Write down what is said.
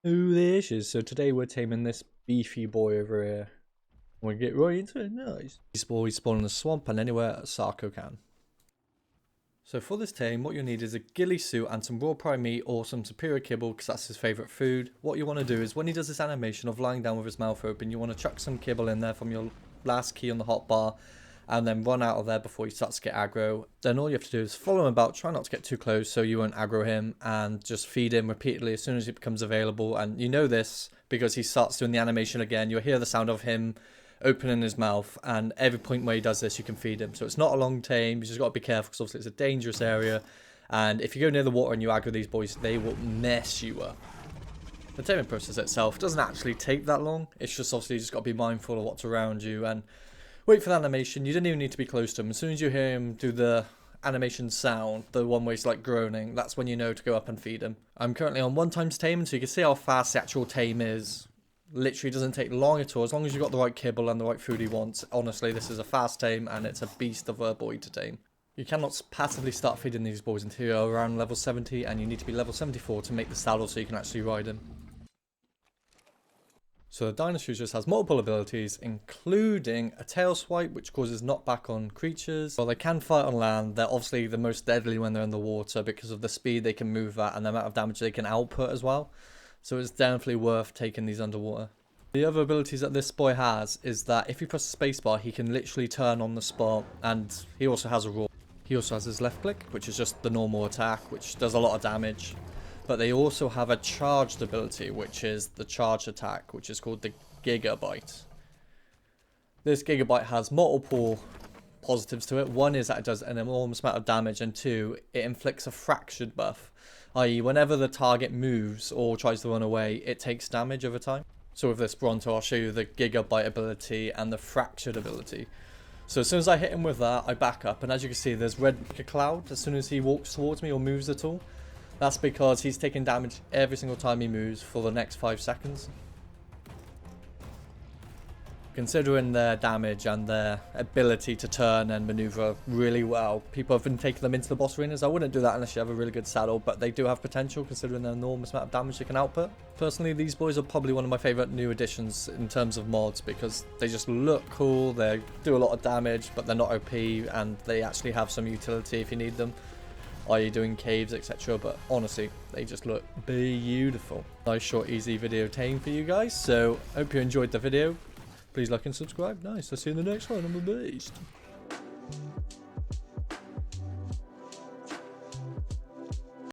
Delicious. So today we're taming this beefy boy over here. We'll get right into it. Nice. These boys spawn in the swamp and anywhere Sarko can. So for this tame, what you'll need is a ghillie suit and some raw prime meat or some superior kibble because that's his favourite food. What you want to do is when he does this animation of lying down with his mouth open, you want to chuck some kibble in there from your last key on the hotbar and then run out of there before he starts to get aggro. Then all you have to do is follow him about, try not to get too close so you won't aggro him, and just feed him repeatedly as soon as he becomes available. And you know this because he starts doing the animation again. You'll hear the sound of him opening his mouth, and every point where he does this you can feed him. So it's not a long tame, you just got to be careful because obviously it's a dangerous area, and if you go near the water and you aggro these boys, they will mess you up. The taming process itself doesn't actually take that long. It's just obviously you just got to be mindful of what's around you and wait for the animation. You don't even need to be close to him. As soon as you hear him do the animation sound, the one where he's like groaning, that's when you know to go up and feed him. I'm currently on 1x taming, so you can see how fast the actual tame is. Literally doesn't take long at all, as long as you've got the right kibble and the right food he wants. Honestly, this is a fast tame and it's a beast of a boy to tame. You cannot passively start feeding these boys until you're around level 70, and you need to be level 74 to make the saddle so you can actually ride him. So the DEINOSUCHUS has multiple abilities, including a tail swipe, which causes knockback on creatures. While they can fight on land, they're obviously the most deadly when they're in the water because of the speed they can move at and the amount of damage they can output as well. So it's definitely worth taking these underwater. The other abilities that this boy has is that if you press the spacebar, he can literally turn on the spot, and he also has a roar. He also has his left click, which is just the normal attack, which does a lot of damage. But they also have a charged ability, which is the charge attack, which is called the Gigabyte. This Gigabyte has multiple positives to it. One is that it does an enormous amount of damage, and two, it inflicts a fractured buff, i.e. whenever the target moves or tries to run away, it takes damage over time. So with this Bronto, I'll show you the Gigabyte ability and the fractured ability. So as soon as I hit him with that, I back up, and as you can see, there's red like a cloud as soon as he walks towards me or moves at all. That's because he's taking damage every single time he moves for the next 5 seconds. Considering their damage and their ability to turn and maneuver really well, people have been taking them into the boss arenas. I wouldn't do that unless you have a really good saddle, but they do have potential considering the enormous amount of damage they can output. Personally, these boys are probably one of my favourite new additions in terms of mods because they just look cool, they do a lot of damage, but they're not OP, and they actually have some utility if you need them, i.e. doing caves, etc. But honestly, they just look beautiful. Nice short easy video tame for you guys, so hope you enjoyed the video. Please like and subscribe. Nice. I'll see you in the next one. I'm a beast.